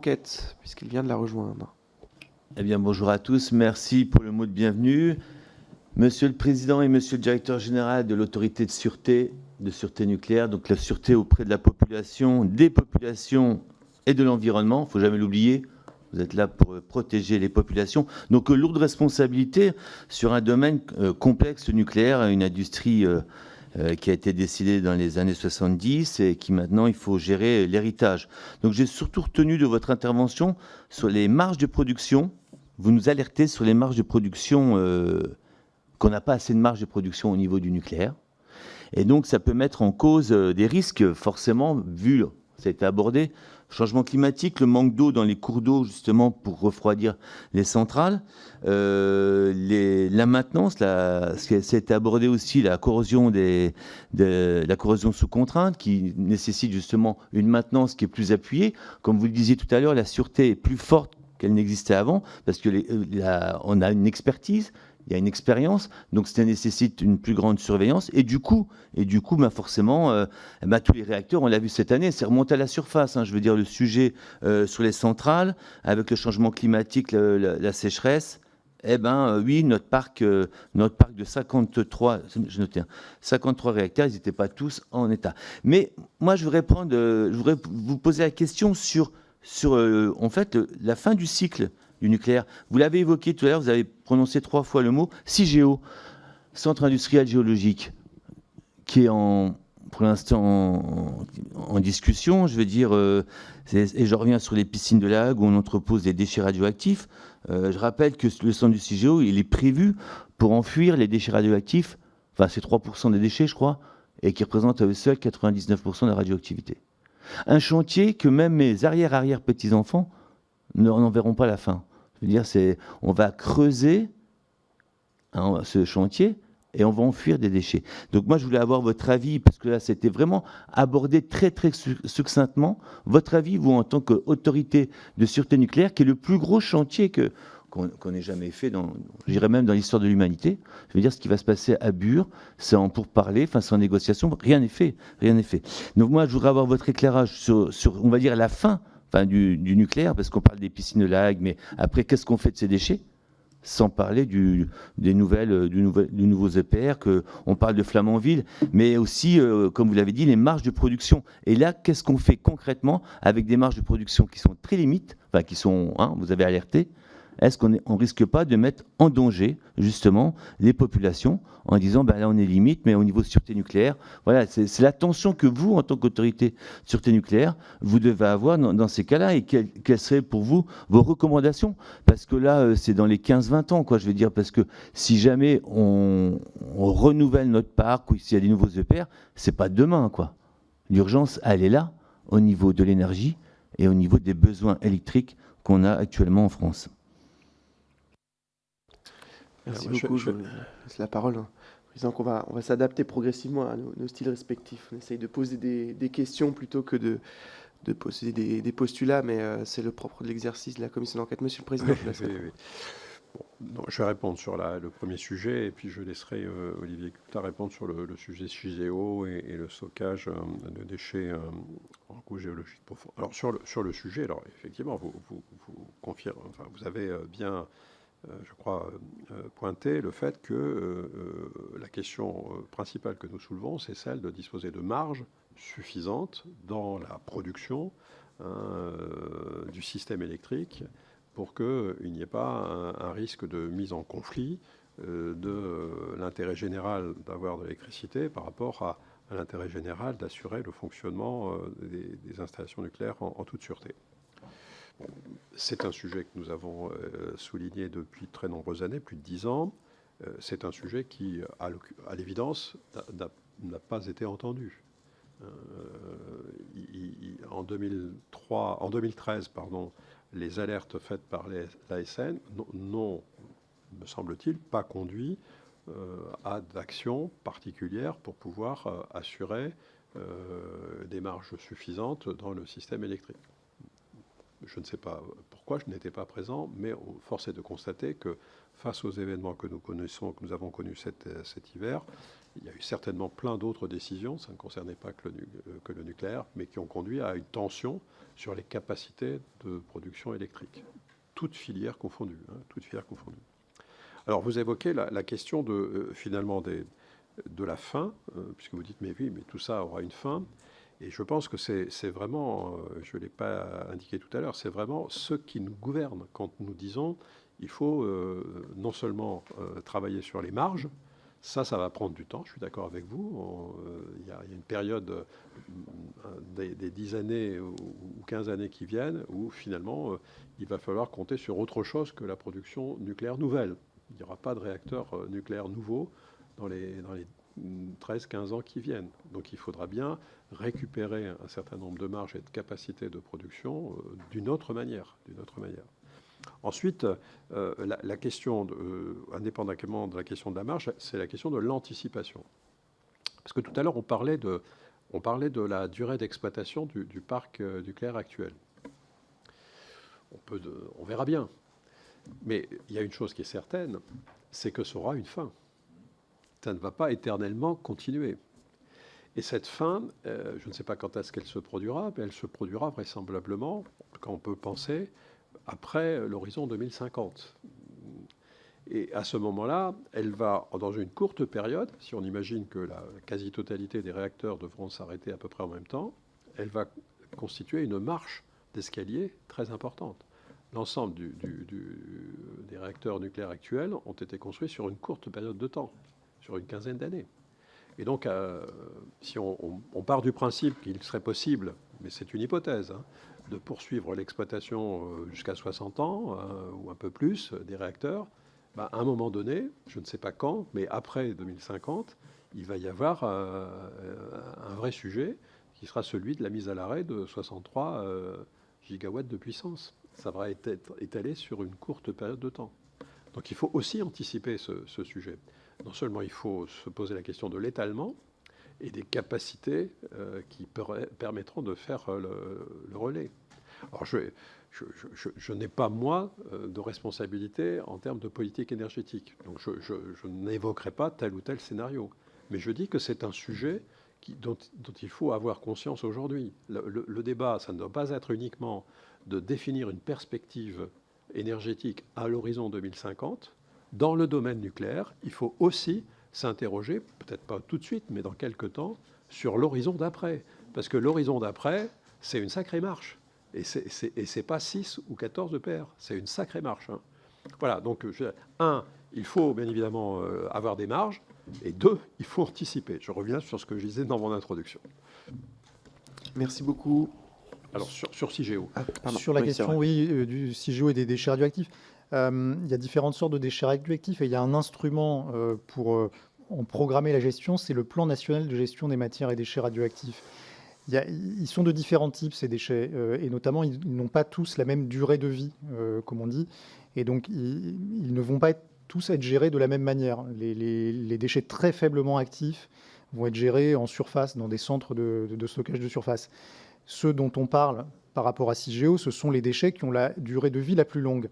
Enquête, puisqu'il vient de la rejoindre. Eh bien, bonjour à tous. Merci pour le mot de bienvenue. Monsieur le Président et Monsieur le Directeur général de l'Autorité de sûreté nucléaire, donc la sûreté auprès de la population, des populations et de l'environnement, il ne faut jamais l'oublier. Vous êtes là pour protéger les populations. Donc, lourde responsabilité sur un domaine complexe, le nucléaire, une industrie qui a été décidée dans les années 70 et qui maintenant, il faut gérer l'héritage. Donc, j'ai surtout retenu de votre intervention sur les marges de production. Vous nous alertez sur les marges de production, qu'on n'a pas assez de marge de production au niveau du nucléaire. Et donc, ça peut mettre en cause des risques, forcément, vu, ça a été abordé, changement climatique, le manque d'eau dans les cours d'eau, justement, pour refroidir les centrales, la maintenance, ça a été abordé aussi, la corrosion, la corrosion sous contrainte, qui nécessite justement une maintenance qui est plus appuyée. Comme vous le disiez tout à l'heure, la sûreté est plus forte qu'elle n'existait avant, parce que on a une expertise, il y a une expérience, donc ça nécessite une plus grande surveillance. Et du coup, forcément, tous les réacteurs, on l'a vu cette année, c'est remonté à la surface. Je veux dire, le sujet sur les centrales, avec le changement climatique, la sécheresse. Oui, notre parc de 53, je notais, 53 réacteurs, ils n'étaient pas tous en état. Mais moi, je voudrais vous poser la question sur en fait, la fin du cycle du nucléaire. Vous l'avez évoqué tout à l'heure, vous avez prononcé 3 fois le mot CIGEO, Centre industriel géologique, qui est pour l'instant en discussion. Je veux dire, et je reviens sur les piscines de La Hague où on entrepose des déchets radioactifs. Je rappelle que le centre du CIGEO, il est prévu pour enfuir les déchets radioactifs, enfin c'est 3% des déchets, je crois, et qui représentent à eux seuls 99% de la radioactivité. Un chantier que même mes arrière-petits-enfants n'en verront pas la fin. Je veux dire, on va creuser ce chantier et on va enfuir des déchets. Donc moi, je voulais avoir votre avis, parce que là, c'était vraiment abordé très, très succinctement. Votre avis, vous, en tant qu'autorité de sûreté nucléaire, qui est le plus gros chantier qu'on ait jamais fait, je dirais même dans l'histoire de l'humanité. Je veux dire, ce qui va se passer à Bure, c'est en pourparlers, c'est en négociation, rien n'est fait, rien n'est fait. Donc moi, je voudrais avoir votre éclairage sur on va dire, la fin du nucléaire, parce qu'on parle des piscines de La Hague, mais après, qu'est-ce qu'on fait de ces déchets ? Sans parler du nouveau EPR, on parle de Flamanville, mais aussi, comme vous l'avez dit, les marges de production. Et là, qu'est-ce qu'on fait concrètement avec des marges de production qui sont très limites, qui sont, vous avez alerté. Est-ce qu'on ne risque pas de mettre en danger, justement, les populations en disant, là, on est limite, mais au niveau de sûreté nucléaire, voilà, c'est la tension que vous, en tant qu'autorité de sûreté nucléaire, vous devez avoir dans ces cas-là, et quelles seraient pour vous vos recommandations? Parce que là, c'est dans les 15-20 ans, je veux dire, parce que si jamais on renouvelle notre parc, ou s'il y a des nouveaux EPR, c'est pas demain, L'urgence, elle est là, au niveau de l'énergie et au niveau des besoins électriques qu'on a actuellement en France. Merci beaucoup. Je laisse la parole. Disons qu'on va s'adapter progressivement à nos styles respectifs. On essaye de poser des questions plutôt que de poser des postulats, mais c'est le propre de l'exercice de la commission d'enquête. Monsieur le Président, je laisse la parole. Bon, je vais répondre sur le premier sujet, et puis je laisserai Olivier Gupta répondre sur le sujet CIGEO et le stockage de déchets en couche géologique profonde. Alors sur le sujet, alors effectivement, vous confirmez, vous avez bien, je crois, pointé le fait que la question principale que nous soulevons, c'est celle de disposer de marges suffisantes dans la production du système électrique, pour qu'il n'y ait pas un risque de mise en conflit de l'intérêt général d'avoir de l'électricité par rapport à l'intérêt général d'assurer le fonctionnement des installations nucléaires en toute sûreté. Bon, c'est un sujet que nous avons souligné depuis de très nombreuses années, plus de 10 ans. C'est un sujet qui, à l'évidence, n'a pas été entendu. En 2013, les alertes faites par l'ASN n'ont, me semble-t-il, pas conduit à d'actions particulières pour pouvoir assurer des marges suffisantes dans le système électrique. Je ne sais pas pourquoi, je n'étais pas présent, mais force est de constater que face aux événements que nous connaissons, que nous avons connus cet hiver, Il y a eu certainement plein d'autres décisions, ça ne concernait pas que le nucléaire, mais qui ont conduit à une tension sur les capacités de production électrique. Toutes filières confondues. Toutes filières confondues. Alors, vous évoquez la question finalement de la fin, puisque vous dites, mais oui, mais tout ça aura une fin. Et je pense que c'est vraiment, je ne l'ai pas indiqué tout à l'heure, c'est vraiment ce qui nous gouverne quand nous disons il faut non seulement travailler sur les marges, ça va prendre du temps, je suis d'accord avec vous. Il y a une période des 10 années ou 15 années qui viennent où finalement il va falloir compter sur autre chose que la production nucléaire nouvelle. Il n'y aura pas de réacteurs nucléaires nouveaux dans les 13-15 ans qui viennent. Donc il faudra bien récupérer un certain nombre de marges et de capacités de production d'une autre manière. Ensuite, la question, indépendamment de la question de la marge, c'est la question de l'anticipation. Parce que tout à l'heure, on parlait de la durée d'exploitation du parc nucléaire actuel. On verra bien. Mais il y a une chose qui est certaine, c'est que ça aura une fin. Ça ne va pas éternellement continuer. Et cette fin, je ne sais pas quand est-ce qu'elle se produira, mais elle se produira vraisemblablement, quand on peut penser, après l'horizon 2050. Et à ce moment-là, elle va, dans une courte période, si on imagine que la quasi-totalité des réacteurs devront s'arrêter à peu près en même temps, elle va constituer une marche d'escalier très importante. L'ensemble des réacteurs nucléaires actuels ont été construits sur une courte période de temps, sur une quinzaine d'années. Et donc, si on part du principe qu'il serait possible, mais c'est une hypothèse, de poursuivre l'exploitation jusqu'à 60 ans ou un peu plus des réacteurs, à un moment donné, je ne sais pas quand, mais après 2050, il va y avoir un vrai sujet qui sera celui de la mise à l'arrêt de 63 gigawatts de puissance. Ça va être étalé sur une courte période de temps. Donc il faut aussi anticiper ce sujet. Non seulement il faut se poser la question de l'étalement et des capacités qui permettront de faire le relais. Alors je n'ai pas, moi, de responsabilité en termes de politique énergétique. Donc je n'évoquerai pas tel ou tel scénario. Mais je dis que c'est un sujet dont il faut avoir conscience aujourd'hui. Le débat, ça ne doit pas être uniquement de définir une perspective énergétique à l'horizon 2050. Dans le domaine nucléaire, il faut aussi s'interroger, peut-être pas tout de suite, mais dans quelques temps, sur l'horizon d'après. Parce que l'horizon d'après, c'est une sacrée marche. Et c'est pas 6 ou 14 EPR, c'est une sacrée marche. Voilà, donc, il faut bien évidemment avoir des marges, et 2, il faut anticiper. Je reviens sur ce que je disais dans mon introduction. Merci beaucoup. Alors, sur CIGEO. Sur la question, du CIGEO et des déchets radioactifs, il y a différentes sortes de déchets radioactifs et il y a un instrument pour en programmer la gestion, c'est le plan national de gestion des matières et déchets radioactifs. Ils sont de différents types, ces déchets, et notamment, ils n'ont pas tous la même durée de vie, comme on dit, et donc ils ne vont pas tous être gérés de la même manière. Les déchets très faiblement actifs vont être gérés en surface, dans des centres de stockage de surface. Ceux dont on parle par rapport à CIGEO, ce sont les déchets qui ont la durée de vie la plus longue.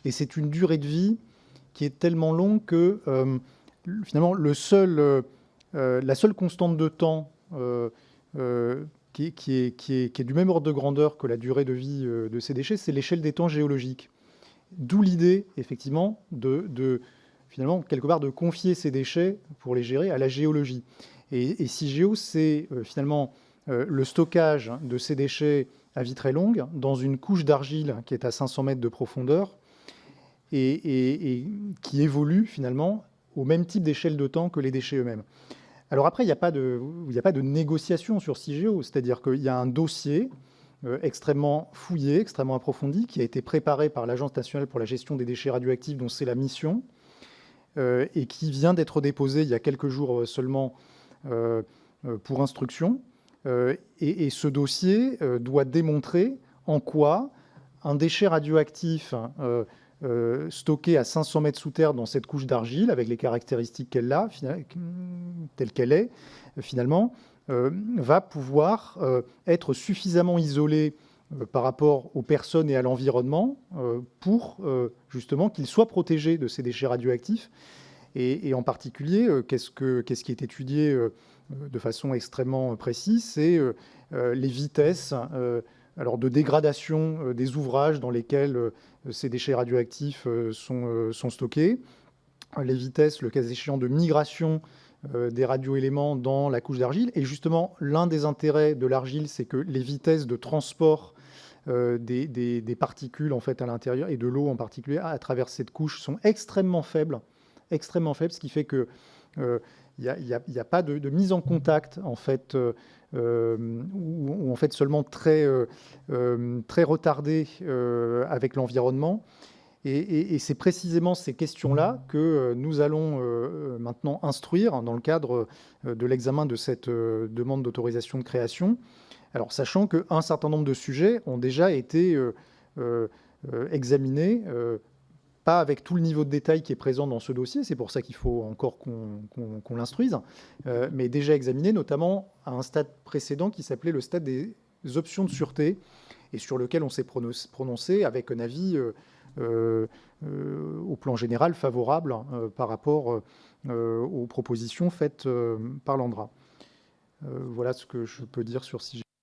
Et c'est une durée de vie qui est tellement longue que, finalement, la seule constante de temps qui est du même ordre de grandeur que la durée de vie de ces déchets, c'est l'échelle des temps géologiques. D'où l'idée, effectivement, finalement, quelque part, de confier ces déchets pour les gérer à la géologie. Et CIGEO, c'est finalement le stockage de ces déchets à vie très longue dans une couche d'argile qui est à 500 mètres de profondeur et qui évolue finalement au même type d'échelle de temps que les déchets eux-mêmes. Alors après, il n'y a pas de négociation sur CIGEO, c'est-à-dire qu'il y a un dossier extrêmement fouillé, extrêmement approfondi, qui a été préparé par l'Agence nationale pour la gestion des déchets radioactifs, dont c'est la mission, et qui vient d'être déposé il y a quelques jours seulement pour instruction. Et ce dossier doit démontrer en quoi un déchet radioactif stocké à 500 mètres sous terre dans cette couche d'argile, avec les caractéristiques qu'elle a, telle qu'elle est, finalement, va pouvoir être suffisamment isolé par rapport aux personnes et à l'environnement pour justement qu'il soit protégé de ces déchets radioactifs Et en particulier, qu'est-ce qui est étudié de façon extrêmement précise, c'est les vitesses alors de dégradation des ouvrages dans lesquels ces déchets radioactifs sont stockés, les vitesses, le cas échéant, de migration des radioéléments dans la couche d'argile. Et justement, l'un des intérêts de l'argile, c'est que les vitesses de transport des particules en fait, à l'intérieur, et de l'eau en particulier, à travers cette couche, sont extrêmement faibles, ce qui fait que il n'y a pas de mise en contact en fait, ou en fait seulement très retardée avec l'environnement. Et c'est précisément ces questions-là que nous allons maintenant instruire dans le cadre de l'examen de cette demande d'autorisation de création. Alors, sachant qu'un certain nombre de sujets ont déjà été examinés, pas avec tout le niveau de détail qui est présent dans ce dossier, c'est pour ça qu'il faut encore qu'on l'instruise, mais déjà examinés, notamment à un stade précédent qui s'appelait le stade des options de sûreté, et sur lequel on s'est prononcé avec un avis au plan général favorable par rapport aux propositions faites par l'ANDRA. Voilà ce que je peux dire sur CIGEO.